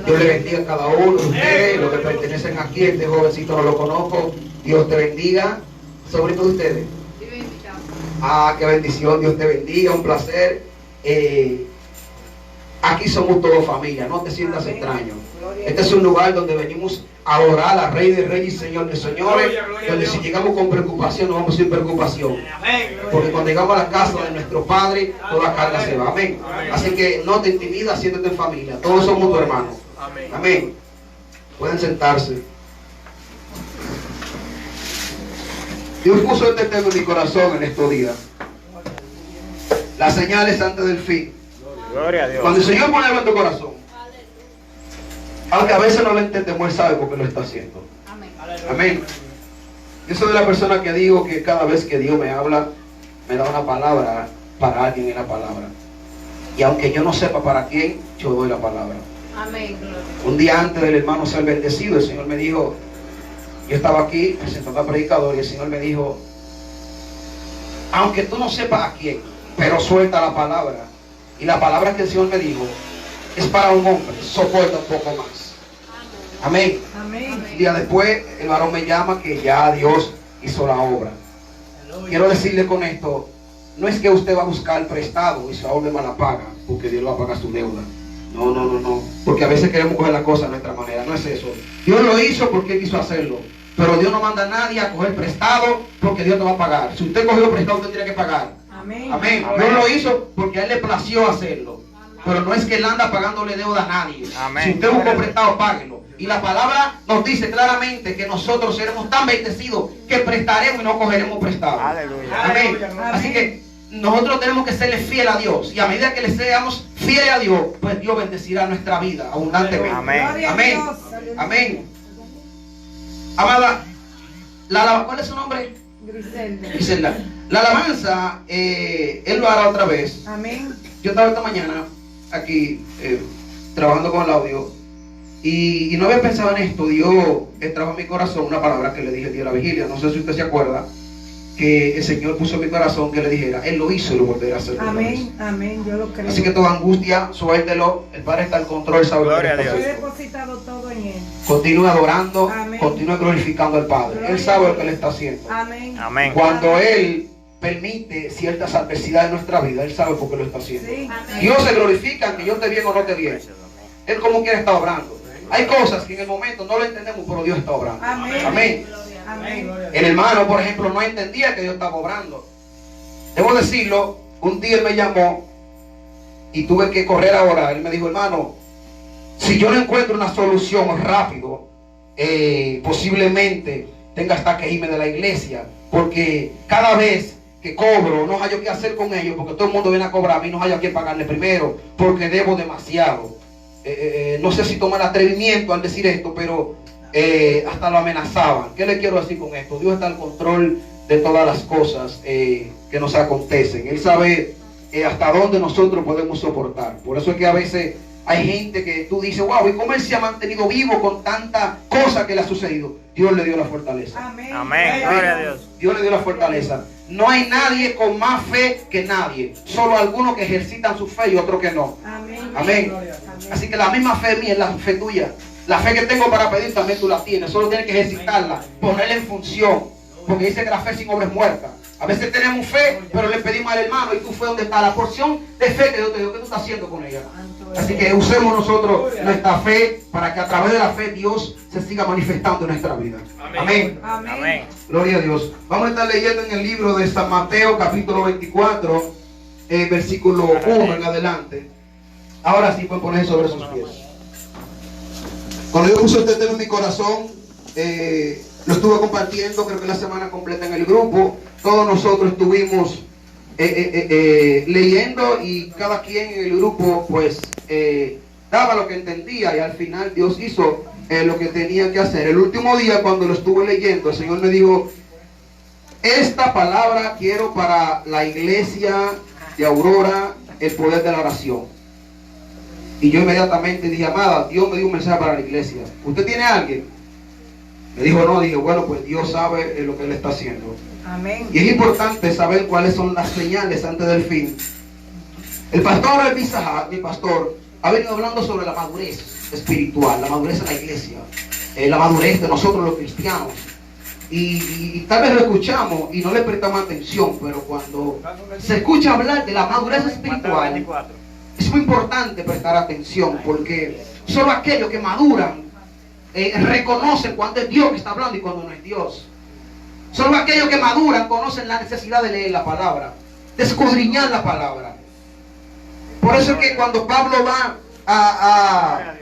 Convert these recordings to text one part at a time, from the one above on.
Dios le bendiga a cada uno de ustedes, los que pertenecen aquí. Este jovencito no lo conozco. Dios te bendiga. Sobrino de ustedes. Ah, qué bendición. Dios te bendiga. Un placer. Aquí somos todos familia. No te sientas extraño. Este es un lugar donde venimos a adorar al Rey de Reyes y Señor de Señores. Donde si llegamos con preocupación, no vamos sin preocupación. Porque cuando llegamos a la casa de nuestro Padre, toda carga se va. Amén. Así que no te intimidas, siéntate en familia. Todos somos tus hermanos. Amén. Pueden sentarse. Dios puso este tema en mi corazón en estos días. Las señales antes del fin. Gloria a Dios. Cuando el Señor pone algo en tu corazón, aunque a veces no lo entendemos, Él sabe por qué lo está haciendo. Amén. Amén. Yo soy de la persona que digo que cada vez que Dios me habla, me da una palabra para alguien en la palabra. Y aunque yo no sepa para quién, yo doy la palabra. Amén. Un día antes del hermano ser bendecido, el Señor me dijo, yo estaba aquí presentando al predicador y el Señor me dijo, aunque tú no sepas a quién, pero suelta la palabra. Y la palabra que el Señor me dijo es para un hombre, soporta un poco más. Amén. Amén. Un día después el varón me llama que ya Dios hizo la obra. Quiero decirle con esto, no es que usted va a buscar prestado y se va a volver mala paga, porque Dios va a pagar su deuda. No. Porque a veces queremos coger la cosa de nuestra manera. No es eso. Dios lo hizo porque Él quiso hacerlo. Pero Dios no manda a nadie a coger prestado porque Dios no va a pagar. Si usted cogió prestado, usted tiene que pagar. Amén. Amén. Dios lo hizo porque a Él le plació hacerlo. Pero no es que Él anda pagándole deuda a nadie. Amén. Si usted buscó prestado, páguelo. Y la palabra nos dice claramente que nosotros seremos tan bendecidos que prestaremos y no cogeremos prestado. Aleluya. Amén. Aleluya. Así que nosotros tenemos que serle fiel a Dios. Y a medida que le seamos fieles a Dios, pues Dios bendecirá nuestra vida abundantemente. Amén. Gloria a Amén. Dios. Amén. Amada, ¿cuál es su nombre? Griselda. Griselda. La alabanza, Él lo hará otra vez. Amén. Yo estaba esta mañana aquí trabajando con el audio y no había pensado en esto. Dios trajo en mi corazón una palabra que le dije el día de la vigilia. No sé si usted se acuerda que el Señor puso en mi corazón que le dijera, Él lo hizo y lo volverá a hacer. Amén. Amén. Yo lo creo. Así que toda angustia, suéltelo. El Padre está al control, sabe lo que Gloria a está Dios. He haciendo. depositado todo en Él. Continúe adorando, Amén. continúe glorificando al Padre. Él sabe lo que le está haciendo. Amén. Amén. Cuando Él permite ciertas adversidades en nuestra vida, Él sabe por qué lo está haciendo. Sí. Dios se glorifica aunque yo esté bien o no esté bien. Él como quiera está obrando. Hay cosas que en el momento no lo entendemos, pero Dios está obrando. Amén. Amén. Amén. El hermano, por ejemplo, no entendía que Dios estaba obrando. Debo decirlo, un día él me llamó y tuve que correr ahora. Él me dijo, hermano, si yo no encuentro una solución rápido, posiblemente tenga hasta que irme de la iglesia, porque cada vez que cobro no hallo qué hacer con ellos, porque todo el mundo viene a cobrar a mí, no hallo a quién pagarle primero, porque debo demasiado. No sé si tomar atrevimiento al decir esto, pero hasta lo amenazaban. ¿Qué le quiero decir con esto? Dios está al control de todas las cosas que nos acontecen. Él sabe hasta dónde nosotros podemos soportar. Por eso es que a veces hay gente que tú dices, wow, ¿y cómo él se ha mantenido vivo con tanta cosa que le ha sucedido? Dios le dio la fortaleza. Amén. Amén. Gloria a Dios. Dios le dio la fortaleza. No hay nadie con más fe que nadie. Solo algunos que ejercitan su fe y otros que no. Amén. Amén. Así que la misma fe mía es la fe tuya. La fe que tengo para pedir también tú la tienes. Solo tienes que ejercitarla, ponerla en función. Porque dice que la fe sin obra es muerta. A veces tenemos fe, pero le pedimos al hermano, ¿y tu fe dónde está? La porción de fe que Dios te dio, ¿qué tú estás haciendo con ella? Así que usemos nosotros nuestra fe para que a través de la fe Dios se siga manifestando en nuestra vida. Amén. Amén. Gloria a Dios. Vamos a estar leyendo en el libro de San Mateo, capítulo 24, versículo 1 en adelante. Ahora sí pueden ponerse sobre sus pies. Cuando yo puse este tema en mi corazón, lo estuve compartiendo, creo que la semana completa en el grupo. Todos nosotros estuvimos leyendo y cada quien en el grupo pues daba lo que entendía y al final Dios hizo lo que tenía que hacer. El último día cuando lo estuve leyendo, el Señor me dijo, esta palabra quiero para la iglesia de Aurora, el poder de la oración. Y yo inmediatamente dije, amada, Dios me dio un mensaje para la iglesia. ¿Usted tiene a alguien? Me dijo, no. Dije, bueno, pues Dios sabe lo que Él está haciendo. Amén. Y es importante saber cuáles son las señales antes del fin. El pastor Elvis Sahat, mi pastor, ha venido hablando sobre la madurez espiritual, la madurez en la iglesia, la madurez de nosotros los cristianos. Y tal vez lo escuchamos y no le prestamos atención, pero cuando se escucha hablar de la madurez espiritual, es muy importante prestar atención, porque solo aquellos que maduran reconocen cuando es Dios que está hablando y cuando no es Dios. Solo aquellos que maduran conocen la necesidad de leer la palabra, de escudriñar la palabra. Por eso es que cuando Pablo va a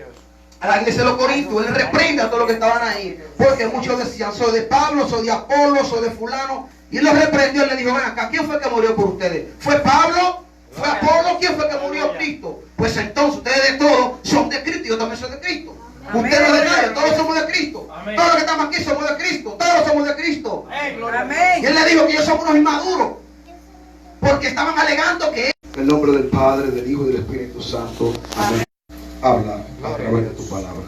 la iglesia de los Corintios, él reprende a todos los que estaban ahí, porque muchos decían: soy de Pablo, soy de Apolo, soy de fulano. Y él los reprendió y le dijo: ven acá, ¿quién fue el que murió por ustedes? ¿Fue Pablo? ¿Fue Apolo? ¿Quién fue el que murió? Cristo. Pues entonces ustedes de todos son de Cristo y yo también soy de Cristo. Ustedes no de nadie, todos somos de Cristo. Amén. Todos los que estamos aquí somos de Cristo. Todos somos de Cristo. Amén. Y él le dijo que ellos son unos inmaduros, porque estaban alegando que... En el nombre del Padre, del Hijo y del Espíritu Santo. Amén. Habla a través de tu palabra.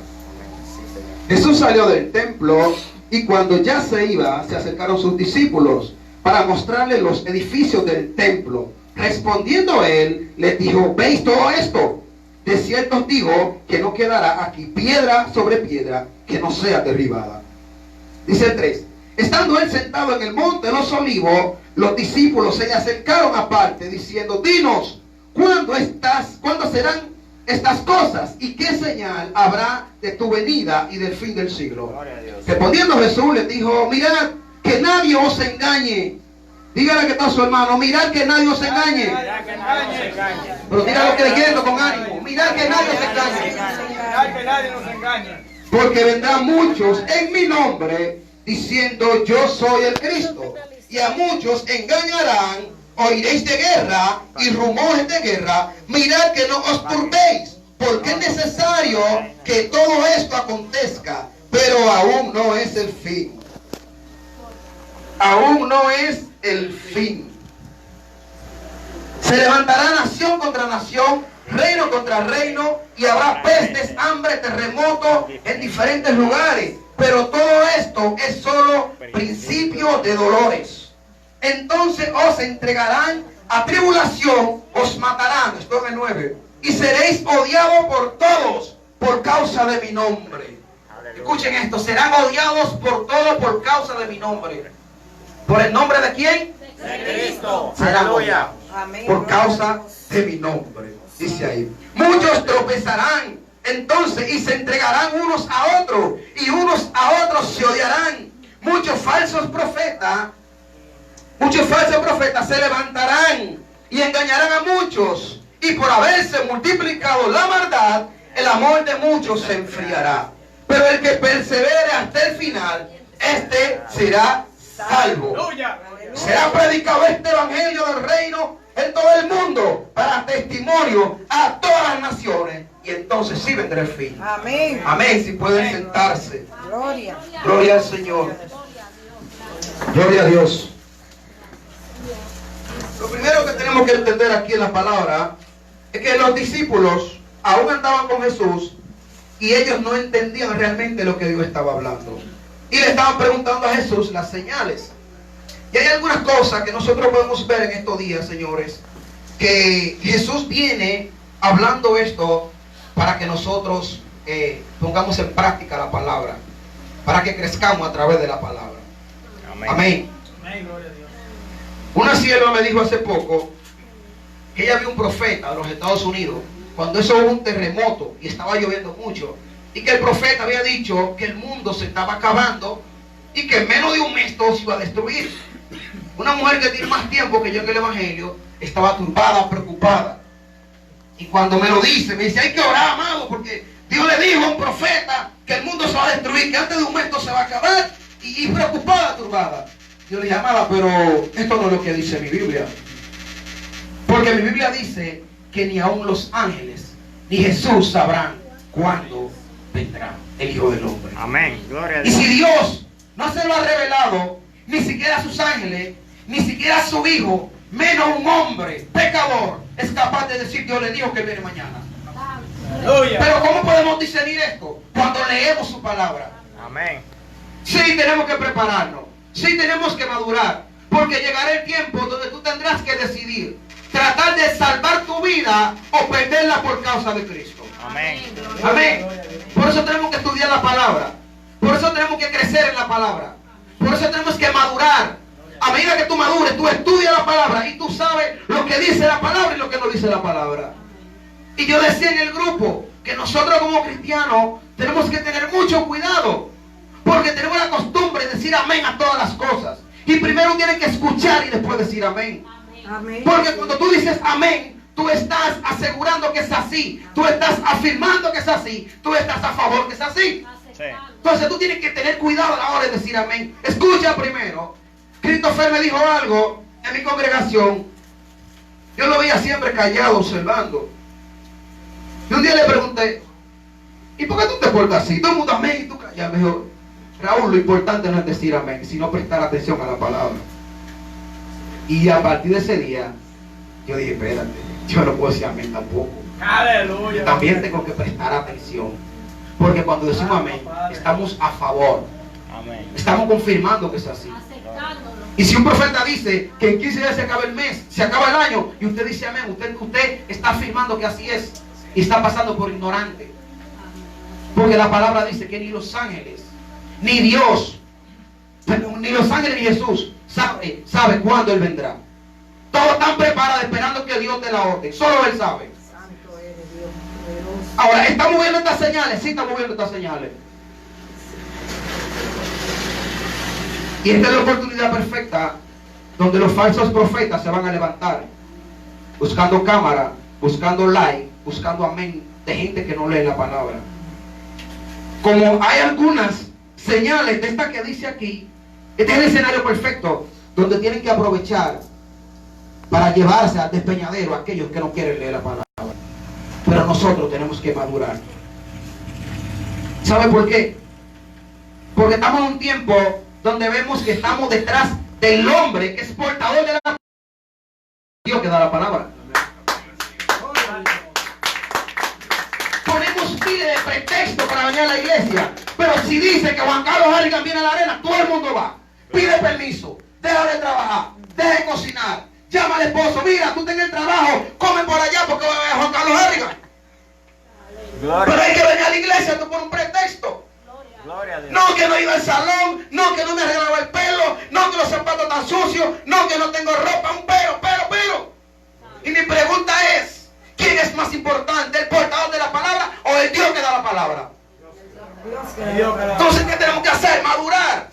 Jesús salió del templo y cuando ya se iba, se acercaron sus discípulos para mostrarle los edificios del templo. Respondiendo él, les dijo: ¿veis todo esto? De cierto os digo que no quedará aquí piedra sobre piedra que no sea derribada. Dice el 3. Estando él sentado en el monte de los olivos, los discípulos se le acercaron aparte, diciendo: dinos, ¿cuándo serán estas cosas? ¿Y qué señal habrá de tu venida y del fin del siglo? Respondiendo Jesús les dijo: mirad que nadie os engañe. Dígale que está su hermano: mirad que nadie os engañe. Pero dígalo creyendo con ánimo: mirad que nadie os engañe. Mirad que nadie nos engañe. Porque vendrán muchos en mi nombre diciendo: yo soy el Cristo. Y a muchos engañarán. Oiréis de guerra y rumores de guerra. Mirad que no os turbéis, porque es necesario que todo esto acontezca, pero aún no es el fin. Aún no es el fin. Se levantará nación contra nación, reino contra reino, y habrá pestes, hambre, terremotos en diferentes lugares. Pero todo esto es solo principio de dolores. Entonces os entregarán a tribulación, os matarán. Esto es el 9. Y seréis odiados por todos por causa de mi nombre. Escuchen esto: serán odiados por todos por causa de mi nombre. ¿Por el nombre de quién? De Cristo. Serán odiados Amén. por causa de mi nombre. Dice ahí: muchos tropezarán entonces y se entregarán unos a otros, y unos a otros se odiarán. Muchos falsos profetas se levantarán y engañarán a muchos, y por haberse multiplicado la maldad, el amor de muchos se enfriará. Pero el que persevere hasta el final, este será salvo. Será predicado este evangelio del reino en todo el mundo para testimonio a todas las naciones, y entonces sí vendrá el fin. Amén. Amén. Si pueden sentarse. Gloria. Gloria al Señor. Gloria a Dios. Lo primero que tenemos que entender aquí en la palabra es que los discípulos aún andaban con Jesús y ellos no entendían realmente lo que Dios estaba hablando. Y le estaban preguntando a Jesús las señales. Y hay algunas cosas que nosotros podemos ver en estos días, señores, que Jesús viene hablando esto para que nosotros pongamos en práctica la palabra, para que crezcamos a través de la palabra. Amén. Amén. Amén, gloria a Dios. Una sierva me dijo hace poco que ella vio un profeta de los Estados Unidos cuando eso hubo un terremoto y estaba lloviendo mucho, y que el profeta había dicho que el mundo se estaba acabando y que en menos de un mes todo se iba a destruir. Una mujer que tiene más tiempo que yo en el evangelio estaba turbada, preocupada, y cuando me lo dice, me dice: hay que orar, amado, porque Dios le dijo a un profeta que el mundo se va a destruir, que antes de un mes todo se va a acabar, y preocupada, turbada. Yo le dije: amada, pero esto no es lo que dice mi Biblia, porque mi Biblia dice que ni aun los ángeles ni Jesús sabrán cuándo vendrá el Hijo del Hombre. Amén. Gloria a Y Dios. si Dios no se lo ha revelado, ni siquiera a sus ángeles, ni siquiera a su Hijo, menos un hombre pecador es capaz de decir: Dios le dijo que viene mañana. Aleluya. Pero ¿cómo podemos discernir esto? Cuando leemos su palabra. Amén. Sí, tenemos que prepararnos. Sí, tenemos que madurar. Porque llegará el tiempo donde tú tendrás que decidir: tratar de salvar tu vida o perderla por causa de Cristo. Amén. Amén. Por eso tenemos que estudiar la palabra. Por eso tenemos que crecer en la palabra. Por eso tenemos que madurar. A medida que tú madures, tú estudias la palabra y tú sabes lo que dice la palabra y lo que no dice la palabra. Y yo decía en el grupo que nosotros como cristianos tenemos que tener mucho cuidado, porque tenemos la costumbre de decir amén a todas las cosas. Y primero tienes que escuchar y después decir amén. Amén. Porque cuando tú dices amén, tú estás asegurando que es así. Tú estás afirmando que es así. Tú estás a favor que es así. Sí. Entonces tú tienes que tener cuidado a la hora de decir amén. Escucha primero. Christopher me dijo algo en mi congregación. Yo lo veía siempre callado, observando. Y un día le pregunté, ¿y por qué tú te portas así? Todo el mundo amén y tú callas. Me dijo, Raúl, lo importante no es decir amén, sino prestar atención a la palabra. Y a partir de ese día, yo dije, espérate, yo no puedo decir amén tampoco. Aleluya. Yo también tengo que prestar atención. Porque cuando decimos amén, estamos a favor. Amén. Estamos confirmando que es así. Aceptándolo. Y si un profeta dice que en 15 días se acaba el mes, se acaba el año, y usted dice amén, usted está afirmando que así es. Y está pasando por ignorante. Porque la palabra dice que ni los ángeles, ni Dios, ni los ángeles ni Jesús sabe cuándo Él vendrá. Todos están preparados esperando que Dios te la orden. Solo Él sabe. Santo eres Dios, poderoso. Ahora, ¿estamos viendo estas señales? Sí, estamos viendo estas señales. Y esta es la oportunidad perfecta donde los falsos profetas se van a levantar, buscando cámara, buscando like, buscando amén de gente que no lee la palabra. Como hay algunas señales de esta que dice aquí, este es el escenario perfecto donde tienen que aprovechar para llevarse al despeñadero a aquellos que no quieren leer la palabra. Pero nosotros tenemos que madurar. ¿Sabe por qué? Porque estamos en un tiempo donde vemos que estamos detrás del hombre que es portador de la palabra. Dios que da la palabra. Ponemos miles de pretextos para venir a la iglesia. Pero si dice que Juan Carlos Harrigan viene a la arena, todo el mundo va. Pide permiso, deja de trabajar, deja de cocinar, llama al esposo, mira, tú estás en el trabajo, come por allá porque va a ver a Juan Carlos Harrigan. Pero hay que venir a la iglesia tú por un pretexto. Gloria a Dios. No, que no iba al salón, no, que no me arreglaba el pelo, no, que los zapatos están sucios, no, que no tengo ropa, un pero. Y mi pregunta es, ¿quién es más importante, el portador de la palabra o el Dios que da la palabra? Entonces, ¿qué tenemos que hacer? Madurar.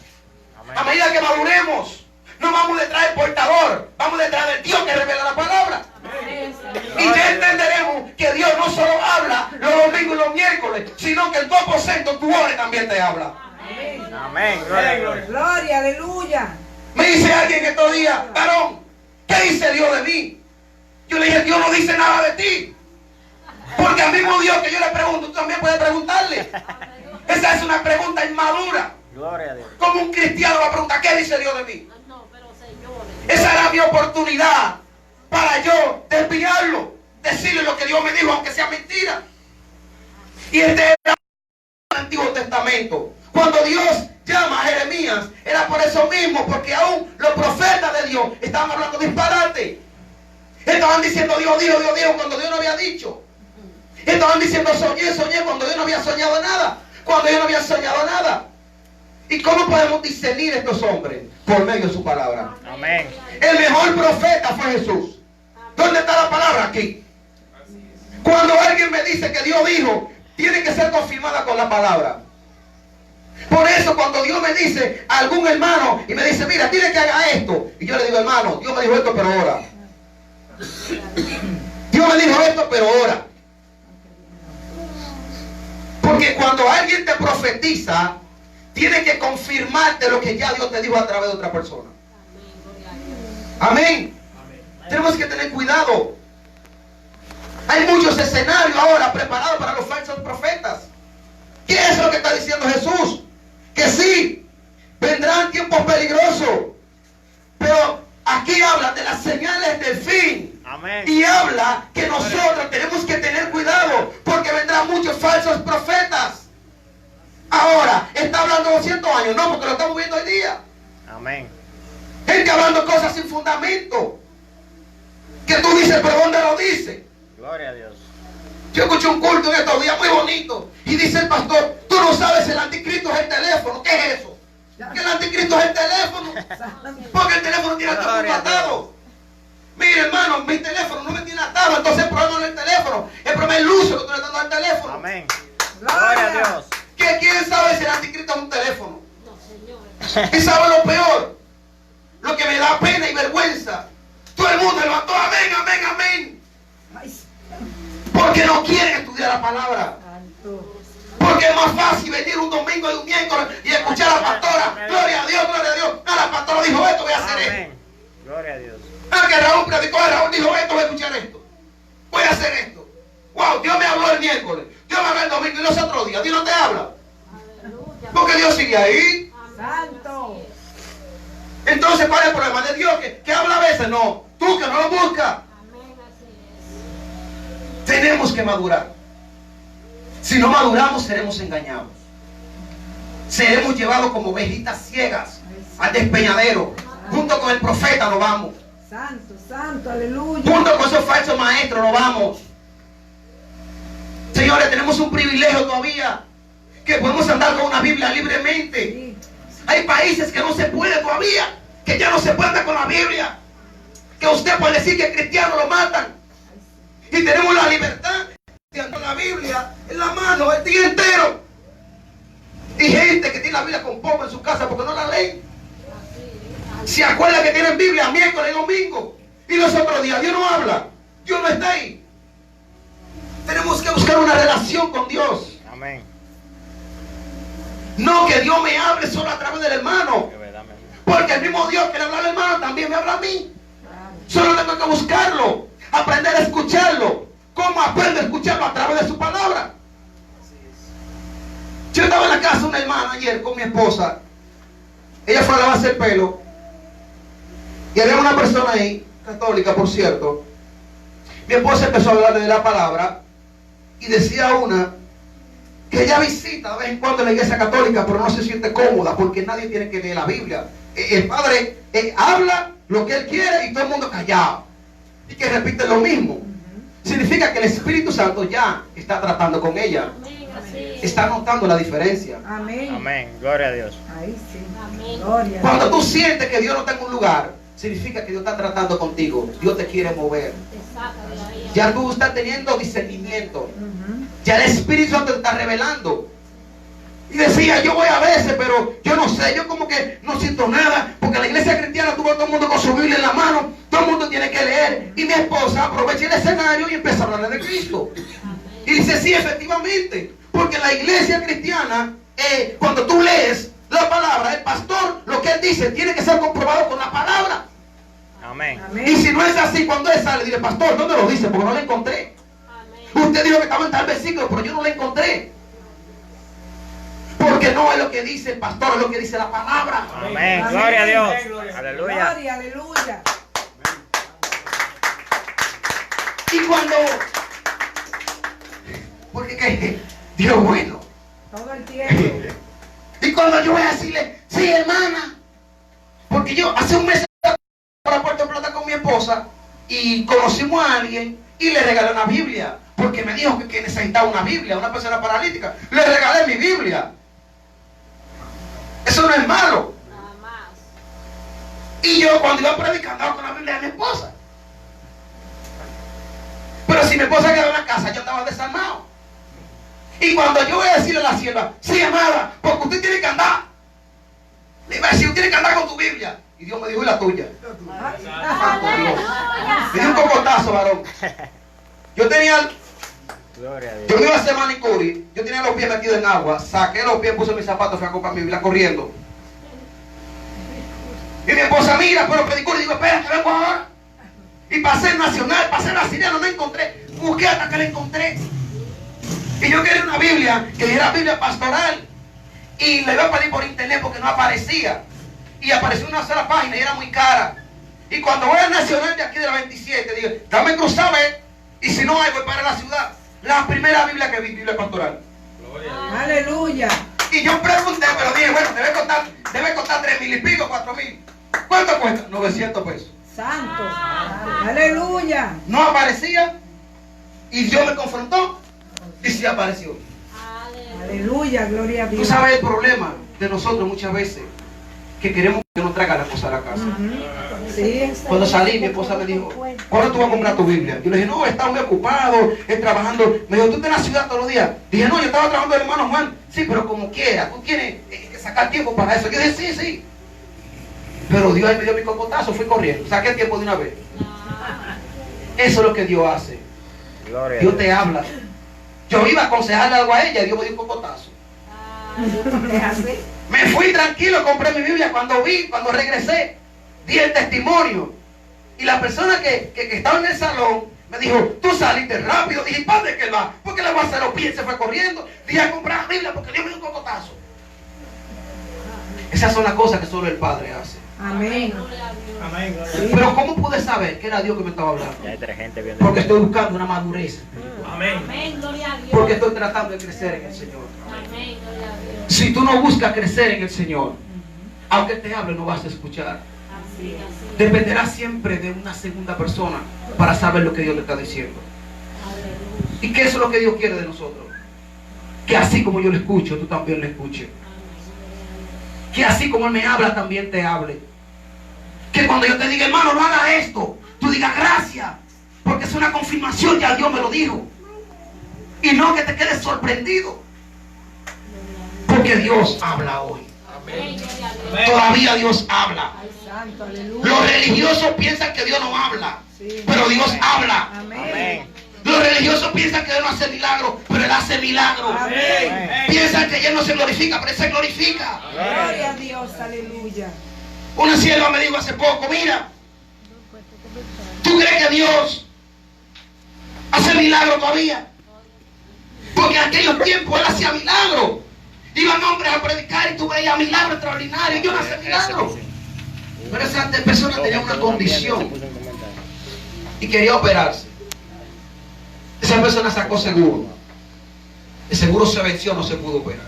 A medida que maduremos, no vamos detrás del portador, vamos detrás del Dios que revela la palabra. Y ya entenderemos que Dios no solo habla los domingos y los miércoles, sino que el 2% tu hora también te habla. Amén. Gloria a Dios. Gloria, aleluya. Me dice alguien estos días, varón, ¿qué dice Dios de mí? Yo le dije, Dios no dice nada de ti. Porque al mismo Dios que yo le pregunto, tú también puedes preguntarle. Esa es una pregunta inmadura. Gloria a Dios. Como un cristiano va a preguntar, ¿qué dice Dios de mí? No, pero señores. Esa era mi oportunidad para yo desviarlo, decirle lo que Dios me dijo, aunque sea mentira. Y este era el Antiguo Testamento. Cuando Dios llama a Jeremías, era por eso mismo, porque aún los profetas de Dios estaban hablando disparate. Estaban diciendo Dios dijo cuando Dios no había dicho. Estaban diciendo soñé cuando Dios no había soñado nada. Cuando Dios no había soñado nada. ¿Y cómo podemos discernir estos hombres? Por medio de su palabra. Amén. El mejor profeta fue Jesús. ¿Dónde está la palabra? Aquí. Cuando alguien me dice que Dios dijo, tiene que ser confirmada con la palabra. Por eso cuando Dios me dice a algún hermano y me dice, mira, dile que haga esto. Y yo le digo, hermano, Dios me dijo esto, pero ora. Dios me dijo esto, pero ora. Porque cuando alguien te profetiza, tiene que confirmarte lo que ya Dios te dijo a través de otra persona. Amén. Tenemos que tener cuidado. Hay muchos escenarios ahora preparados para los falsos profetas. ¿Qué es lo que está diciendo Jesús? Que sí, vendrán tiempos peligrosos. Pero aquí habla de las señales del fin. Amén. Y habla que nosotros tenemos que tener cuidado porque vendrán muchos falsos profetas. Ahora, ¿está hablando 200 años? No, porque lo estamos viendo hoy día. Amén. Gente hablando cosas sin fundamento. Que tú dices, pero ¿dónde lo dice? Gloria a Dios. Yo escuché un culto en estos días muy bonito y dice el pastor, tú no sabes si el anticristo es el teléfono. ¿Qué es eso? Que el anticristo es el teléfono. Porque el teléfono tiene todo el mundo atado. Mire, hermano, mi teléfono no me tiene atado, entonces el problema no es el teléfono, el problema es el uso que tú le estás dando al teléfono. Amén. Gloria a Dios. ¿Quién sabe si el anticristo es un teléfono? No, Señor. ¿Y sabe lo peor? Lo que me da pena y vergüenza. Todo el mundo levantó amén, amén, amén. Porque no quieren estudiar la palabra. Porque es más fácil venir un domingo y un miércoles y escuchar a la pastora. Gloria a Dios, gloria a Dios. Ah, la pastora dijo esto, voy a hacer esto. Amén. Gloria a Dios. Ah, que Raúl predicó, Raúl dijo esto, voy a escuchar esto. Voy a hacer esto. Wow, Dios me habló el miércoles. Dios me habló el domingo y los otros días. Dios no te habla. Aleluya. Porque Dios sigue ahí. Santo. Entonces, ¿cuál es el problema de Dios? ¿Que habla a veces? No. Tú que no lo buscas. Amén, así es. Tenemos que madurar. Si no maduramos, seremos engañados. Seremos llevados como ovejitas ciegas al despeñadero. Junto con el profeta nos vamos. Santo, santo, aleluya. Junto con esos falsos maestros nos vamos. Señores, tenemos un privilegio todavía, que podemos andar con una Biblia libremente. Sí. Hay países que no se puede todavía, que ya no se puede andar con la Biblia, que usted puede decir que cristianos lo matan. Y tenemos la libertad de andar con la Biblia en la mano el día entero. Y gente que tiene la Biblia con poco en su casa porque no la leen. Se acuerdan que tienen Biblia miércoles y domingo. Y los otros días Dios no habla. Dios no está ahí. Tenemos que buscar una relación con Dios. Amén. No que Dios me hable solo a través del hermano. Que verdad, amén. Porque el mismo Dios que le habla al hermano también me habla a mí. Solo tengo que buscarlo. Aprender a escucharlo. ¿Cómo aprendo a escucharlo? A través de su palabra. Yo estaba en la casa de una hermana ayer con mi esposa. Ella fue a lavarse el pelo. Y había una persona ahí, católica por cierto. Mi esposa empezó a hablarle de la palabra. Y decía una que ella visita de vez en cuando la iglesia católica, pero no se siente cómoda porque nadie tiene que leer la Biblia. El padre habla lo que él quiere y todo el mundo callado. Y que repite lo mismo. Significa que el Espíritu Santo ya está tratando con ella. Amén, así es. Está notando la diferencia. Amén. Amén. Gloria a Dios. Ahí sí. Amén. Gloria. Cuando tú sientes que Dios no está en un lugar, significa que Dios está tratando contigo. Dios te quiere mover. Te saca de ahí. Ya tú estás teniendo discernimiento. Ujú. Ya el Espíritu Santo te está revelando. Y decía, yo voy a veces, pero yo no sé, yo como que no siento nada, porque la iglesia cristiana tuvo todo el mundo con su Biblia en la mano, todo el mundo tiene que leer. Y mi esposa aprovecha el escenario y empieza a hablarle de Cristo. Y dice, sí, efectivamente, porque la iglesia cristiana, cuando tú lees la palabra, el pastor, lo que él dice, tiene que ser comprobado con la palabra. Amén. Y Amén. si no es así, cuando él sale, dile, pastor, ¿dónde lo dice? Porque no lo encontré. Amén. Usted dijo que estaba en tal versículo, pero yo no lo encontré. Porque no es lo que dice el pastor, es lo que dice la palabra. Amén. Amén. Gloria a Dios. Amén, gloria. Aleluya. Gloria, aleluya. Y cuando... Porque ¿qué? Dios es bueno. Todo el tiempo. Y cuando yo voy a decirle, sí, hermana. Porque yo hace un mes para Puerto Plata con mi esposa y conocimos a alguien y le regalé una Biblia. Porque me dijo que necesitaba una Biblia, una persona paralítica. Le regalé mi Biblia. Eso no es malo. Nada más. Y yo cuando iba a predicar andaba con la Biblia de mi esposa. Pero si mi esposa quedaba en la casa, yo estaba desarmado. Y cuando yo voy a decirle a la sierva, sí, amada, porque usted tiene que andar. Le iba a decir, usted tiene que andar con tu Biblia. Y Dios me dijo, ¿y la tuya? Aleluya. Me dio un cocotazo, varón. Yo tenía... Gloria a Yo Dios. me iba a hacer manicure, yo tenía los pies metidos en agua, saqué los pies, puse mis zapatos, fui a comprar mi Biblia corriendo. Y mi esposa, mira, pero pedicure, y digo, espérate, vengo ahora. Y pasé el Nacional, pasé la Sirena, no encontré, busqué hasta que la encontré. Y yo quería una Biblia, que era Biblia pastoral, y la iba a pedir por internet porque no aparecía. Y apareció una sola página y era muy cara. Y cuando voy al Nacional de aquí de la 27, digo, dame cruzar, y si no hay, voy para la ciudad. La primera Biblia que vi, Biblia pastoral. Aleluya. Y yo pregunté, pero dije, bueno, debe costar 3.000 y pico, 4.000. ¿Cuánto cuesta? 900 pesos. Santo. Aleluya. No aparecía. Y Dios me confrontó. Y sí apareció. Aleluya, gloria a Tú Dios. sabes el problema de nosotros muchas veces, que queremos que nos traiga la cosa a la casa. Sí. Cuando salí, mi esposa me dijo, ¿cuándo tú vas a comprar tu Biblia? Yo le dije, no, he estado muy ocupado, trabajando. Me dijo, ¿tú estás en la ciudad todos los días? Dije, no, yo estaba trabajando de hermano Juan. Sí, pero como quiera, tú tienes que sacar tiempo para eso. Yo dije, sí, sí. Pero Dios ahí me dio mi cocotazo, fui corriendo. Saqué el tiempo de una vez. Eso es lo que Dios hace. Gloria a Dios Dios. te habla. Yo iba a aconsejarle algo a ella y Dios me dio un cocotazo. Es así. Me fui tranquilo, compré mi Biblia. Cuando regresé, di el testimonio. Y la persona que estaba en el salón me dijo, tú saliste rápido. Dije, ¿para dónde que él va? Porque le voy a hacer los pies, se fue corriendo. Dije a comprar la Biblia porque Dios me dio un cocotazo. Esas son las cosas que solo el Padre hace. Amén. Amén. Gloria a Sí. Dios. Pero ¿cómo pude saber que era Dios que me estaba hablando? Ya hay 3 gente viendo. Porque estoy buscando una madurez. Amén. Amén, gloria a Dios. Porque estoy tratando de crecer en el Señor. Amén, gloria a Dios. Si tú no buscas crecer en el Señor, aunque te hable no vas a escuchar. Así, así. Dependerá siempre de una segunda persona para saber lo que Dios le está diciendo. Aleluya. ¿Y qué es lo que Dios quiere de nosotros? Que así como yo le escucho, tú también le escuches. Que así como Él me habla, también te hable. Que cuando yo te diga, hermano, no haga esto, tú digas gracias, porque es una confirmación, ya Dios me lo dijo. Y no que te quedes sorprendido, porque Dios habla hoy. Amén, gloria a Dios. Amén. Todavía Dios habla. Ay, santo, aleluya. Los religiosos piensan que Dios no habla, Sí. pero Dios habla. Amén. Amén. Los religiosos piensan que Él no hace milagros, pero Él hace milagros. Amén. Piensan que Él no se glorifica, pero Él se glorifica. Gloria a Dios, aleluya. Una sierva me dijo hace poco, mira, ¿tú crees que Dios hace milagros todavía? Porque en aquellos tiempos Él hacía milagros. Iban hombres a predicar y tú veías milagros extraordinarios. Yo no hacía milagros. Pero esa persona tenía una condición y quería operarse. Esa persona sacó seguro. El seguro se venció, no se pudo operar.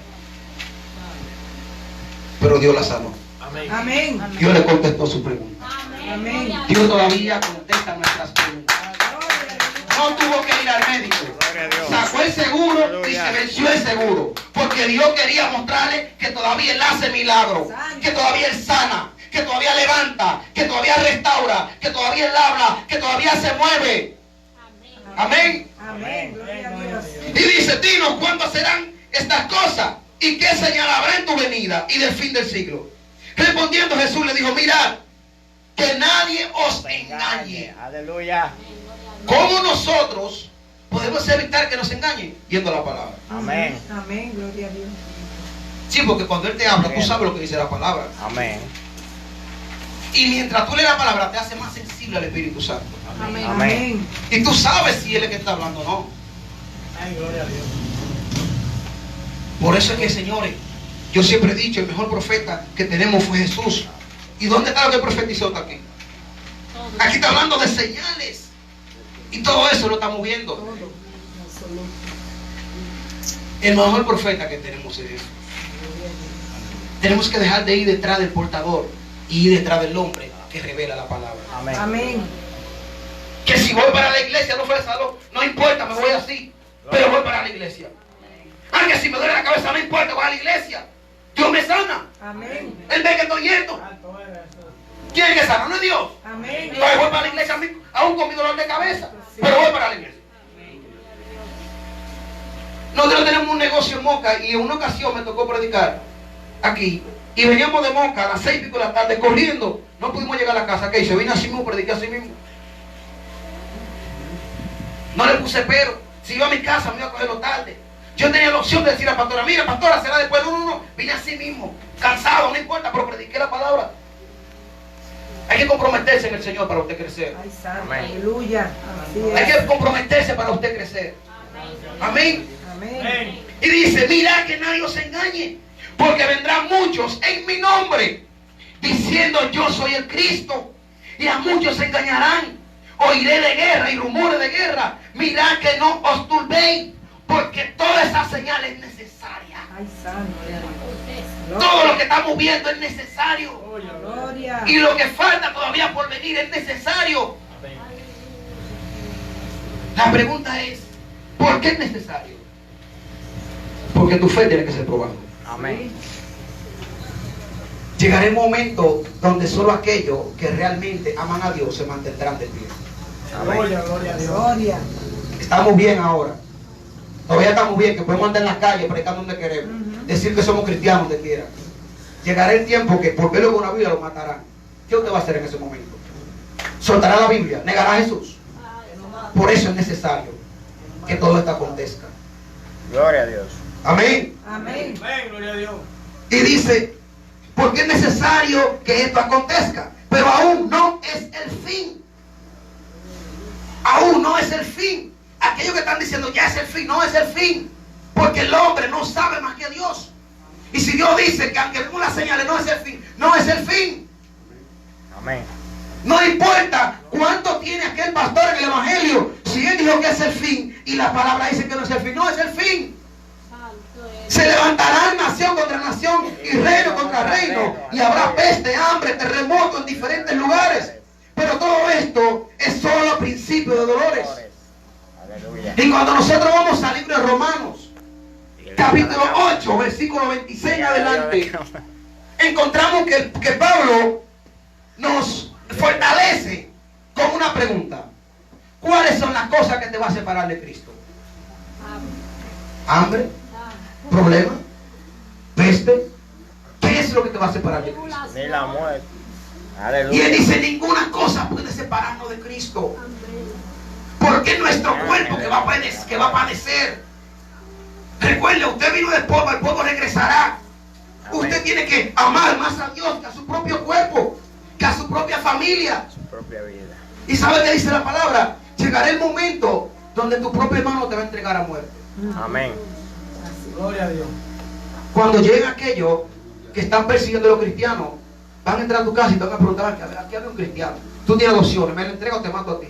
Pero Dios la sanó. Amén. Amén. Dios le contestó su pregunta. Amén, Amén. gloria a Dios. Dios todavía contesta nuestras preguntas. No tuvo que ir al médico. Gloria a Dios. Sacó el seguro y se venció el seguro. Porque Dios quería mostrarle que todavía Él hace milagros. Que todavía Él sana. Que todavía levanta. Que todavía restaura. Que todavía Él habla. Que todavía se mueve. Amén. Amén. Gloria a Dios. Y dice, dinos cuándo serán estas cosas y qué señal habrá en tu venida y del fin del siglo. Respondiendo Jesús le dijo, mirad, que nadie os engañe. Aleluya. ¿Cómo nosotros podemos evitar que nos engañen? Viendo la palabra. Amén. Amén. Gloria a Dios. Sí, porque cuando Él te habla, tú sabes lo que dice la palabra. Amén. Y mientras tú lees la palabra, te hace más sensible al Espíritu Santo. Amén. Amén. Amén. Y tú sabes si Él es el que está hablando o no. Amén. Gloria a Dios. Por eso es que, señores, yo siempre he dicho, el mejor profeta que tenemos fue Jesús. ¿Y dónde está lo que profetizó aquí? Aquí está hablando de señales. Y todo eso lo estamos viendo. Todo. Absoluto. El mejor profeta que tenemos es Jesús. Tenemos que dejar de ir detrás del portador y ir detrás del hombre que revela la palabra. Amén. Amén. Que si voy para la iglesia, no fue el salón, no importa, me voy así, pero voy para la iglesia. Aunque si me duele la cabeza, no importa, voy a la iglesia. Dios me sana. Amén. Él ve que estoy yendo. Alto eres, Jesús. ¿Quién es que sana? No es Dios. Amén. Entonces voy para la iglesia aún con mi dolor de cabeza, pero voy para la iglesia. Nosotros tenemos un negocio en Moca y en una ocasión me tocó predicar aquí. Y veníamos de Moca a las 6:00 de la tarde corriendo. No pudimos llegar a la casa. ¿Qué hice? Vine así mismo, prediqué así mismo. No le puse pero. Si iba a mi casa me iba a cogerlo tarde. Yo tenía la opción de decir a la pastora, mira pastora, será después. No. Vine así mismo, cansado, no importa, pero prediqué la palabra. Hay que comprometerse en el Señor para usted crecer. Ay, santo. Amén. Aleluya. Así Hay es. que comprometerse para usted crecer. Amén. Amén. Amén. Y dice, mira que nadie os engañe, porque vendrán muchos en mi nombre, diciendo yo soy el Cristo, y a muchos se engañarán. Oiré de guerra y rumores de guerra. Mirad que no os turbéis, porque toda esa señal es necesaria. Ay, santo. Todo lo que estamos viendo es necesario. Gloria. Y lo que falta todavía por venir es necesario. Amén. La pregunta es, ¿por qué es necesario? Porque tu fe tiene que ser probada. Amén. Llegará el momento donde solo aquellos que realmente aman a Dios se mantendrán de pie. Amén. Gloria, gloria a Dios. Gloria. Estamos bien ahora. Todavía estamos bien, que podemos andar en la calle predicando donde queremos. Decir que somos cristianos donde quiera. Llegará el tiempo que por verlo con la Biblia lo matarán. ¿Qué usted va a hacer en ese momento? ¿Soltará la Biblia? ¿Negará a Jesús? Por eso es necesario que todo esto acontezca. Gloria a Dios. Amén. Amén. Amén, gloria a Dios. Y dice, porque es necesario que esto acontezca, pero aún no es el fin. Aún no es el fin. Aquellos que están diciendo ya es el fin, no es el fin. Porque el hombre no sabe más que Dios. Y si Dios dice que aunque vemos las señales no es el fin, no es el fin. Amén. No importa cuánto tiene aquel pastor en el evangelio, si él dijo que es el fin y la palabra dice que no es el fin, no es el fin. Santo es. Se levantarán nación contra nación y reino contra reino, y habrá peste, hambre, terremoto en diferentes lugares. Pero todo esto es solo principio de dolores. Aleluya. Y cuando nosotros vamos al libro de Romanos, capítulo 8, versículo 26 en adelante, encontramos que Pablo nos fortalece con una pregunta. ¿Cuáles son las cosas que te va a separar de Cristo? ¿Hambre? ¿Problema? ¿Peste? ¿Qué es lo que te va a separar de Cristo? Ni la muerte. Y Aleluya. él dice, ninguna cosa puede separarnos de Cristo. Porque nuestro cuerpo que va a padecer. Recuerde, usted vino del polvo, el polvo regresará. Usted tiene que amar más a Dios que a su propio cuerpo, que a su propia familia. Su propia vida. ¿Y sabe qué dice la palabra? Llegará el momento donde tu propio hermano te va a entregar a muerte. Amén. Gloria a Dios. Cuando lleguen aquellos que están persiguiendo a los cristianos, van a entrar a tu casa y te van a preguntar, aquí había un cristiano. Tú tienes dos opciones, me lo entrego o te mato a ti.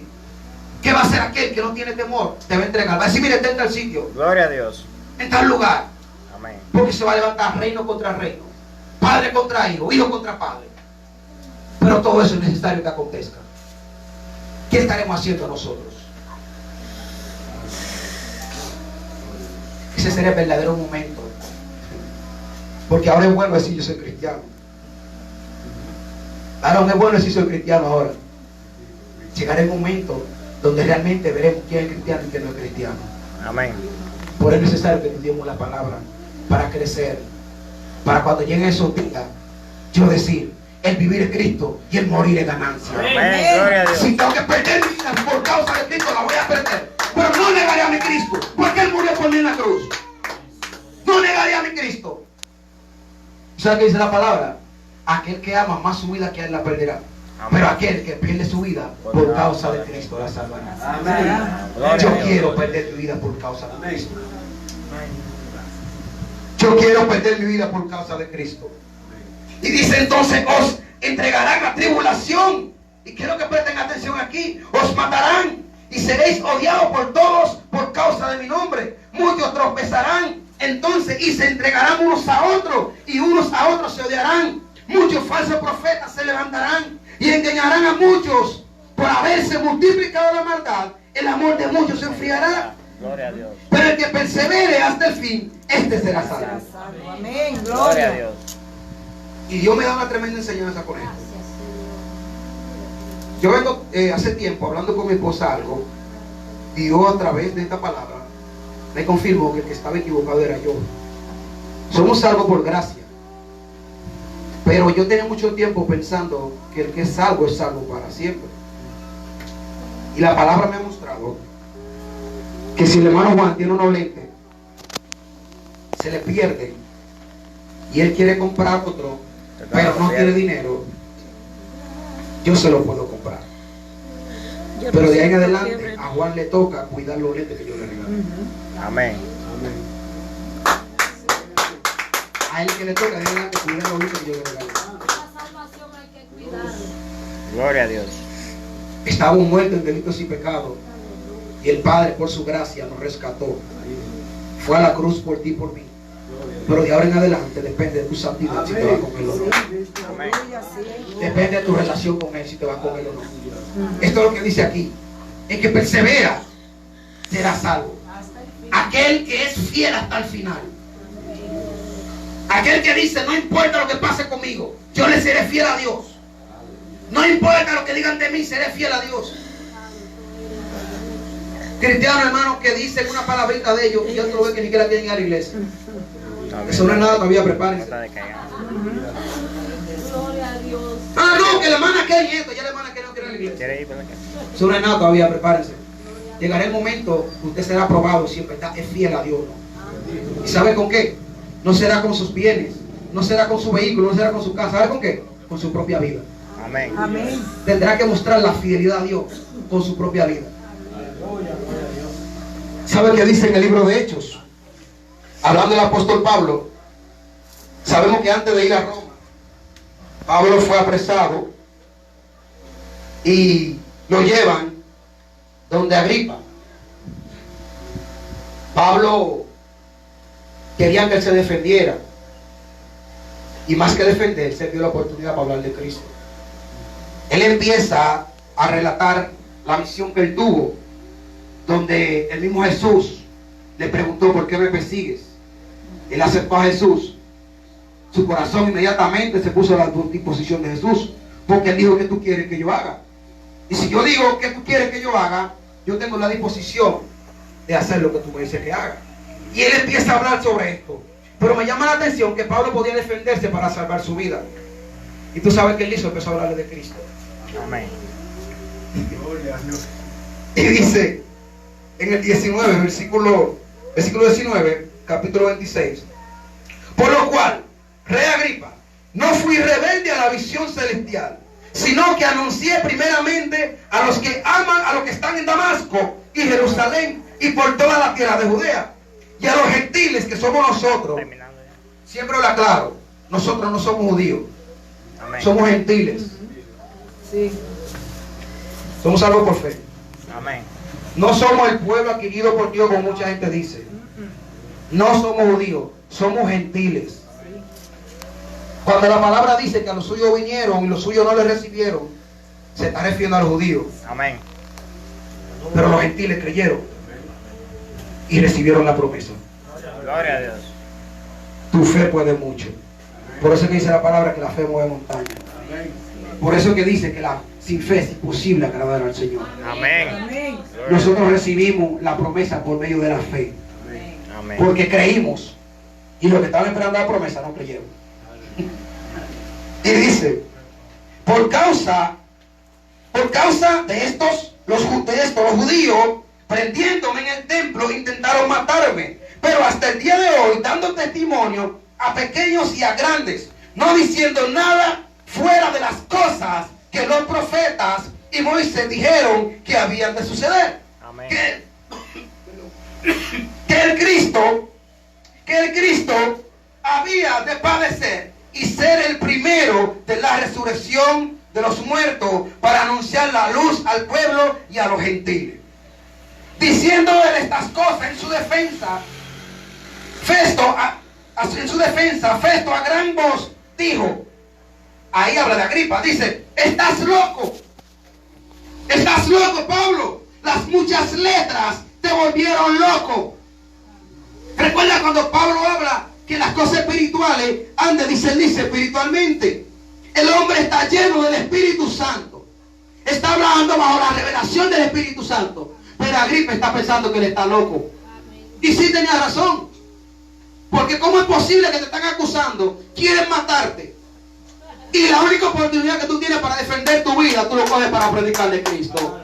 ¿Qué va a hacer aquel que no tiene temor? Te va a entregar. Va a decir, mire, está en tal sitio, Gloria a Dios. en tal lugar. Amén. Porque se va a levantar reino contra reino, padre contra hijo, hijo contra padre. Pero todo eso es necesario que acontezca. ¿Qué estaremos haciendo nosotros? Ese sería el verdadero momento. Porque ahora es bueno decir yo soy cristiano. Ahora es bueno decir soy cristiano ahora. Llegará el momento donde realmente veremos quién es cristiano y quién no es cristiano. Amén. Por eso es necesario que estudiemos la palabra para crecer. Para cuando lleguen esos días, yo decir, el vivir es Cristo y el morir es ganancia. Amén. Gloria a Dios. Si tengo que perder mi vida por causa de Cristo, la voy a perder. Pero no negaré a mi Cristo, porque Él murió por mí en la cruz. No negaré a mi Cristo. ¿Sabe qué dice la palabra? Aquel que ama más su vida que a Él la perderá. Amén. Pero aquel que pierde su vida por causa de Cristo la salvará. Gloria a Yo Dios. quiero perder mi vida por causa de Cristo. Yo quiero perder mi vida por causa de Cristo. Y dice entonces, os entregarán a tribulación. Y quiero que presten atención aquí. Os matarán y seréis odiados por todos por causa de mi nombre. Muchos tropezarán entonces y se entregarán unos a otros y unos a otros se odiarán. Muchos falsos profetas se levantarán y engañarán a muchos. Por haberse multiplicado la maldad, el amor de muchos se enfriará. Gloria a Dios. Pero el que persevere hasta el fin, este será Será salvo. salvo. Amén. Gloria a Gloria. Dios. Y Dios me da una tremenda enseñanza con esto. Yo vengo hace tiempo hablando con mi esposa algo, y Dios a través de esta palabra me confirmó que el que estaba equivocado era yo. Somos salvos por gracia. Pero yo tenía mucho tiempo pensando que el que es salvo para siempre. Y la palabra me ha mostrado que si el hermano Juan tiene unos lentes, se le pierde y él quiere comprar otro, pero no tiene dinero, yo se lo puedo comprar. Pero de ahí en adelante a Juan le toca cuidar los lentes que yo le regalo. Amén. A él que le toca de ahí en adelante cuidar los lentes que yo le regalo. La salvación hay que cuidarla. Gloria a Dios. Estábamos muertos en delitos y pecados, y el Padre por su gracia nos rescató. Fue a la cruz por ti y por mí. Pero de ahora en adelante depende de tu santidad si te vas con él o no. Aleluya, sí. Depende de tu relación con él si te vas con él o no. Esto es lo que dice aquí. El que persevera será salvo. Aquel que es fiel hasta el final. Aquel que dice, no importa lo que pase conmigo, yo le seré fiel a Dios. No importa lo que digan de mí, seré fiel a Dios. Cristianos, hermanos, que dicen una palabrita de ellos y ya tú lo ves que ni siquiera quieren ir a la iglesia. Eso no es nada, todavía prepárense. Gloria a Dios. Ah, no, que la hermana que hay esto, ya la hermana que no quiere ir a la iglesia. ¿Quiere ir para acá? Eso no es nada, todavía prepárense. Llegará el momento que usted será probado siempre es fiel a Dios, ¿no? ¿Y sabe con qué? No será con sus bienes, no será con su vehículo, no será con su casa. ¿Sabe con qué? Con su propia vida. Amén. Amén. Tendrá que mostrar la fidelidad a Dios con su propia vida. ¿Sabe qué dice en el libro de Hechos? Hablando del apóstol Pablo, sabemos que antes de ir a Roma, Pablo fue apresado y lo llevan donde Agripa. Pablo quería que él se defendiera, y más que defenderse, dio la oportunidad para hablar de Cristo. Él empieza a relatar la visión que él tuvo, donde el mismo Jesús le preguntó, ¿por qué me persigues? Él aceptó a Jesús. Su corazón inmediatamente se puso a la disposición de Jesús, porque él dijo, ¿qué tú quieres que yo haga? Y si yo digo, ¿qué tú quieres que yo haga? Yo tengo la disposición de hacer lo que tú me dices que haga. Y él empieza a hablar sobre esto. Pero me llama la atención que Pablo podía defenderse para salvar su vida. Y tú sabes que él hizo, empezó a hablarle de Cristo. Amén. Y dice en el 19, versículo 19, capítulo 26. Por lo cual, Rey Agripa, no fui rebelde a la visión celestial, sino que anuncié primeramente a los que aman, a los que están en Damasco y Jerusalén y por toda la tierra de Judea, y a los gentiles que somos nosotros. Siempre lo aclaro, nosotros no somos judíos. Amén. Somos gentiles. Sí. Somos salvos por fe. Amén. No somos el pueblo adquirido por Dios, como mucha gente dice. No somos judíos, somos gentiles. Cuando la palabra dice que a los suyos vinieron y los suyos no les recibieron, se está refiriendo a los judíos. Amén. Pero los gentiles creyeron y recibieron la promesa. Gloria a Dios. Tu fe puede mucho. Por eso que dice la palabra que la fe mueve montaña. Por eso que dice que sin fe es imposible agradar al Señor. Amén. Amén. Nosotros recibimos la promesa por medio de la fe, Amén. porque creímos, y los que estaban esperando la promesa no creyeron. Y dice, por causa de estos, los judíos, prendiéndome en el templo, intentaron matarme, pero hasta el día de hoy, dando testimonio a pequeños y a grandes, no diciendo nada fuera de las cosas que los profetas y Moisés dijeron que habían de suceder. Amén. Que el Cristo había de padecer y ser el primero de la resurrección de los muertos, para anunciar la luz al pueblo y a los gentiles. Diciendo él estas cosas en su defensa, Festo a gran voz dijo, ahí habla de Agripa, dice, estás loco, Pablo, las muchas letras te volvieron loco. Recuerda cuando Pablo habla que las cosas espirituales han de discernirse espiritualmente. El hombre está lleno del Espíritu Santo, está hablando bajo la revelación del Espíritu Santo, pero Agripa está pensando que él está loco. Y sí tenía razón, porque ¿cómo es posible que te están acusando, quieren matarte, y la única oportunidad que tú tienes para defender tu vida, tú lo coges para predicar de Cristo?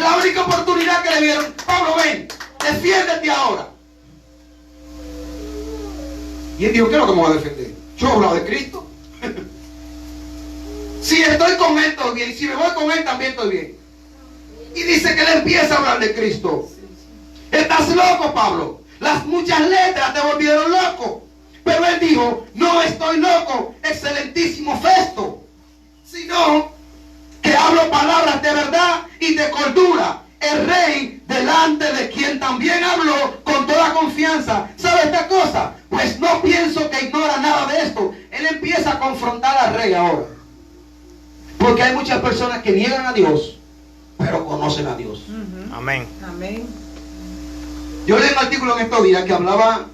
La única oportunidad que le dieron, Pablo, ven, defiéndete ahora. Y él dijo, ¿qué es lo que me voy a defender? Yo he hablado de Cristo. Si estoy con él, estoy bien. Si me voy con él, también estoy bien. Y dice que él empieza a hablar de Cristo. Estás loco, Pablo. Las muchas letras te volvieron loco. Pero él dijo, no estoy loco, excelentísimo Festo, sino que hablo palabras de verdad y de cordura. El rey, delante de quien también habló con toda confianza. ¿Sabe esta cosa? Pues no pienso que ignora nada de esto. Él empieza a confrontar al rey ahora, porque hay muchas personas que niegan a Dios, pero conocen a Dios. Amén. Amén. Yo leí un artículo en estos días que hablaba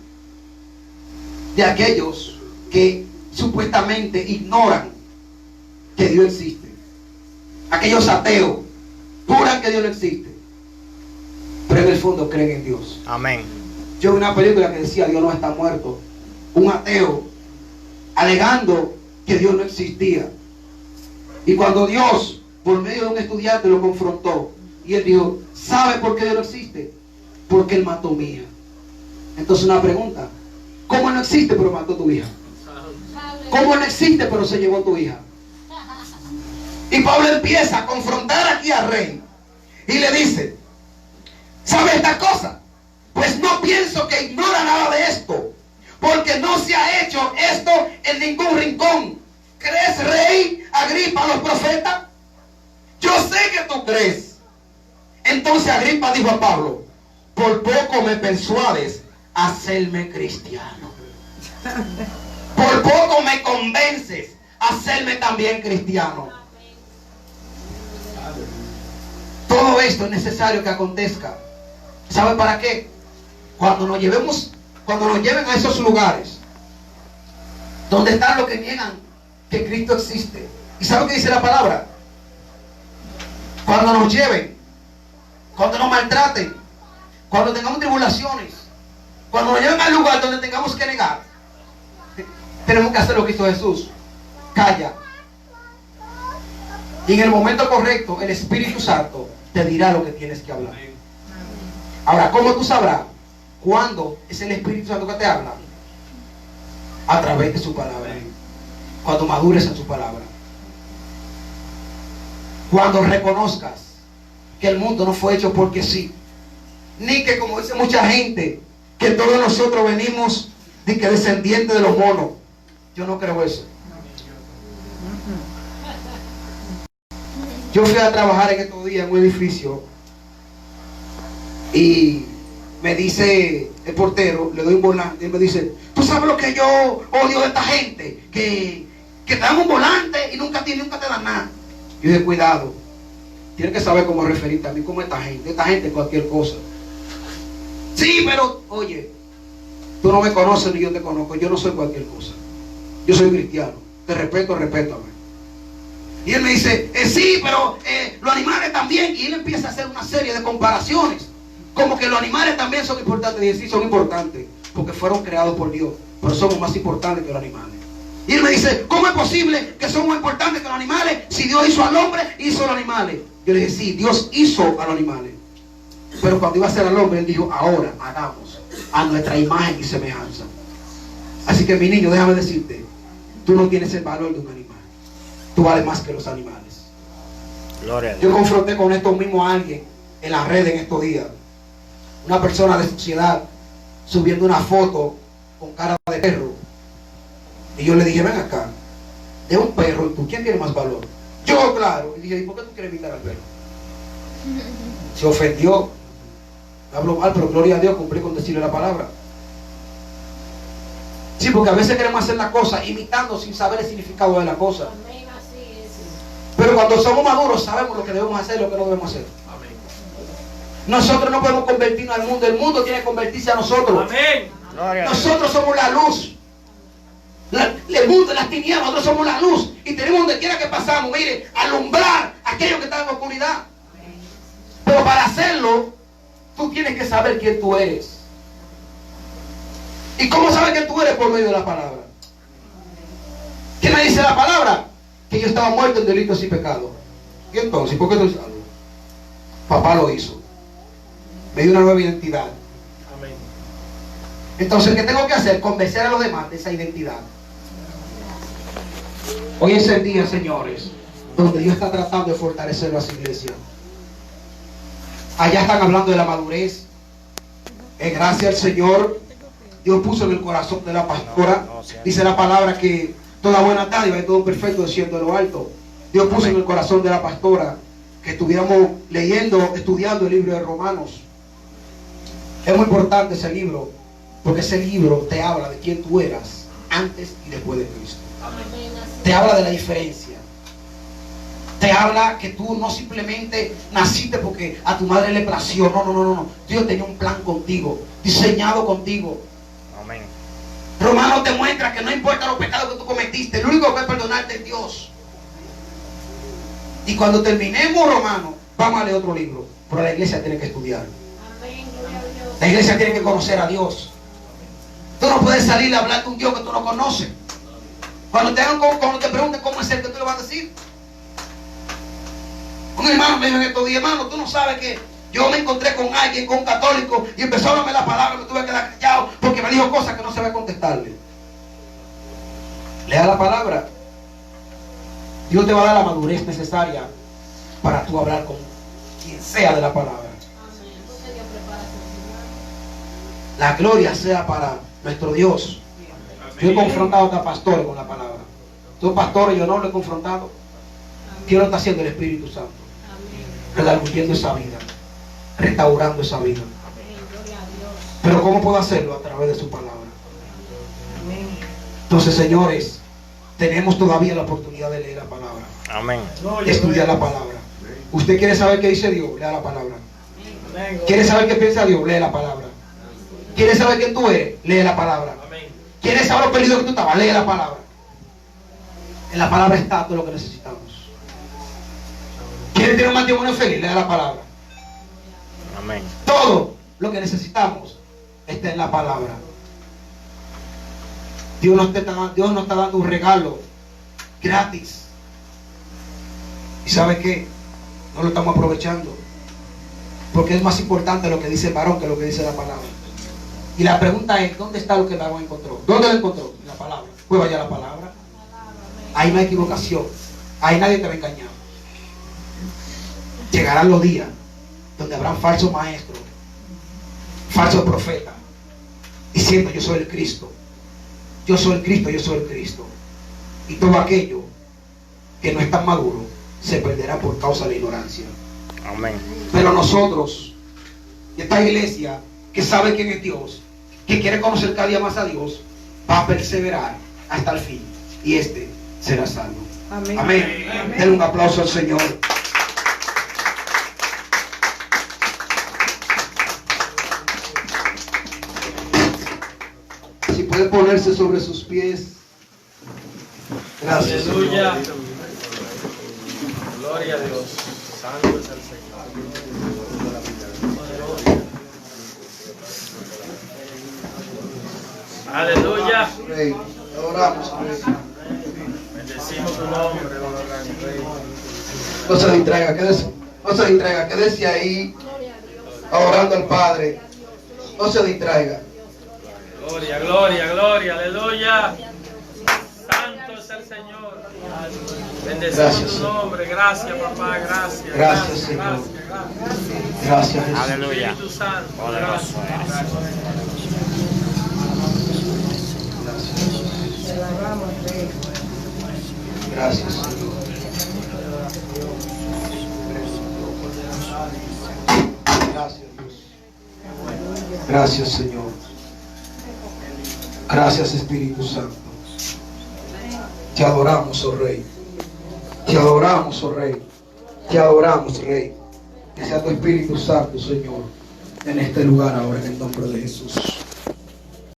de aquellos que supuestamente ignoran que Dios existe. Aquellos ateos juran que Dios no existe, pero en el fondo creen en Dios. Amén. Yo vi una película que decía Dios no está muerto. Un ateo alegando que Dios no existía. Y cuando Dios, por medio de un estudiante, lo confrontó, y él dijo, ¿sabe por qué Dios no existe? Porque él mató a mi hija. Entonces una pregunta, ¿cómo no existe pero mató a tu hija? ¿Cómo no existe pero se llevó a tu hija? Y Pablo empieza a confrontar aquí al rey y le dice, ¿sabe esta cosa? Pues no pienso que ignora nada de esto, porque no se ha hecho esto en ningún rincón. ¿Crees, rey Agripa, a los profetas? Yo sé que tú crees. Entonces Agripa dijo a Pablo, por poco me persuades a hacerme cristiano. Por poco me convences a hacerme también cristiano. Todo esto es necesario que acontezca. ¿Sabe para qué? Cuando nos lleven a esos lugares donde están los que niegan que Cristo existe. ¿Y sabe lo que dice la palabra? Cuando nos lleven, cuando nos maltraten, cuando tengamos tribulaciones, cuando nos lleven al lugar donde tengamos que negar, tenemos que hacer lo que hizo Jesús. Calla. Y en el momento correcto, el Espíritu Santo te dirá lo que tienes que hablar. Ahora, ¿cómo tú sabrás cuándo es el Espíritu Santo que te habla? A través de su palabra. Cuando madures en su palabra. Cuando reconozcas que el mundo no fue hecho porque sí. Ni que, como dice mucha gente, que todos nosotros venimos de que descendientes de los monos. Yo no creo eso. Yo fui a trabajar en estos días en un edificio y me dice el portero, le doy un volante y me dice, ¿tú sabes lo que yo odio de esta gente? Que te dan un volante y nunca te dan nada. Yo dije, cuidado, tienes que saber cómo referirte a mí, como esta gente cualquier cosa. Sí, pero oye, tú no me conoces ni yo te conozco, yo no soy cualquier cosa. Yo soy cristiano, te respeto, respétame. Y él me dice, sí, pero los animales también. Y él empieza a hacer una serie de comparaciones. Como que los animales también son importantes. Y sí, son importantes, porque fueron creados por Dios. Pero somos más importantes que los animales. Y él me dice, ¿cómo es posible que somos más importantes que los animales? Si Dios hizo al hombre, hizo a los animales. Yo le dije, sí, Dios hizo a los animales. Pero cuando iba a hacer al hombre, él dijo, ahora hagamos a nuestra imagen y semejanza. Así que mi niño, déjame decirte, tú no tienes el valor de un animal. Tú vales más que los animales. Gloria a Dios. Yo confronté con esto mismo a alguien en las redes en estos días. Una persona de sociedad subiendo una foto con cara de perro. Y yo le dije, ven acá, de un perro y tú, ¿quién tiene más valor? Yo, claro. Y dije, ¿y por qué tú quieres imitar al perro? Se ofendió. Hablo mal, pero gloria a Dios, cumplí con decirle la palabra. Sí, porque a veces queremos hacer la cosa imitando sin saber el significado de la cosa. Pero cuando somos maduros sabemos lo que debemos hacer y lo que no debemos hacer. Amén. Nosotros no podemos convertirnos al mundo. El mundo tiene que convertirse a nosotros. Amén. Nosotros somos la luz. El mundo, las tinieblas, nosotros somos la luz. Y tenemos donde quiera que pasamos, mire, alumbrar a aquellos que están en la oscuridad. Pero para hacerlo, tú tienes que saber quién tú eres. ¿Y cómo sabes quién tú eres? Por medio de la palabra. ¿Qué me dice la palabra? Que yo estaba muerto en delitos y pecados. ¿Y entonces por qué estoy salvo? Papá lo hizo. Me dio una nueva identidad. Amén. Entonces, ¿qué tengo que hacer? Convencer a los demás de esa identidad. Hoy es el día, señores, donde Dios está tratando de fortalecer a su iglesia. Allá están hablando de la madurez. Gracias al Señor, Dios puso en el corazón de la pastora, dice la palabra que toda buena dádiva y todo perfecto desciende de lo alto. Dios puso en el corazón de la pastora que estuviéramos leyendo, estudiando el libro de Romanos. Es muy importante ese libro, porque ese libro te habla de quién tú eras antes y después de Cristo. Te habla de la diferencia. Te habla que tú no simplemente naciste porque a tu madre le plació. No. Dios tenía un plan contigo, diseñado contigo. Amén. Romanos te muestra que no importa los pecados que tú cometiste, el único que puede perdonarte es Dios. Y cuando terminemos Romanos, vamos a leer otro libro. Pero la iglesia tiene que estudiar. Amén, gloria a Dios. La iglesia tiene que conocer a Dios. Tú no puedes salir a hablar de un Dios que tú no conoces. Cuando te pregunten cómo es el que tú le vas a decir. Un hermano me dijo en estos días, hermano, tú no sabes que yo me encontré con alguien, con un católico, y empezó a hablarme la palabra, me tuve que quedar callado porque me dijo cosas que no sabía contestarle. Lea la palabra. Dios te va a dar la madurez necesaria para tú hablar con quien sea de la palabra. Amén. Porque Dios prepara su La gloria sea para nuestro Dios. Yo he confrontado a pastores con la palabra. Tú pastores yo no lo he confrontado. ¿Qué lo está haciendo el Espíritu Santo? Amén. Redarguyendo esa vida, restaurando esa vida. Amén, gloria a Dios. Pero ¿cómo puedo hacerlo? A través de su palabra. Amén. Entonces, señores, tenemos todavía la oportunidad de leer la palabra, Amén. de estudiar la palabra. ¿Usted quiere saber qué dice Dios? Lea la palabra. Amén. ¿Quiere saber qué piensa Dios? Lee la palabra. ¿Quieres saber quién tú eres? Lee la palabra. Amén. ¿Quieres saber lo perdido que tú estabas? Lee la palabra. En la palabra está todo lo que necesitamos. ¿Quieres tener un matrimonio feliz? Lee la palabra. Amén. Todo lo que necesitamos está en la palabra. Dios nos está dando un regalo gratis. ¿Y sabe qué? No lo estamos aprovechando. Porque es más importante lo que dice el varón que lo que dice la palabra. Y la pregunta es, ¿dónde está lo que el varón encontró? ¿Dónde lo encontró? En la palabra. Pues vaya a la palabra. Ahí no hay equivocación. Ahí nadie te va a engañar. Llegarán los días donde habrán falsos maestros, falsos profetas, diciendo yo soy el Cristo. Yo soy el Cristo, yo soy el Cristo. Y todo aquello que no es tan maduro se perderá por causa de la ignorancia. Amén. Pero nosotros, esta iglesia que sabe quién es Dios, que quiere conocer cada día más a Dios, va a perseverar hasta el fin. Y este será salvo. Amén. Amén. Denle un aplauso al Señor. Si puede ponerse sobre sus pies. Gracias. Aleluya. Gloria a Dios. Santo es el Señor. Aleluya. Rey, adoramos, Rey. Bendecimos tu nombre, Rey. No se distraiga, quédese ahí adorando al Padre. No se distraiga. Gloria, gloria, gloria. Aleluya. Santo es el Señor. Bendecimos Gracias, tu Señor. nombre. Gracias, papá. Gracias. Gracias, Señor. Gracias, Jesús. Aleluya. Espíritu Santo. Poderoso eres. Te alabamos, Rey. Gracias, Señor. Gracias, Dios. Gracias, Señor. Gracias, Espíritu Santo. Te adoramos, oh Rey. Te adoramos, oh Rey. Te adoramos, Rey. Que sea tu Espíritu Santo, Señor, en este lugar ahora, en el nombre de Jesús.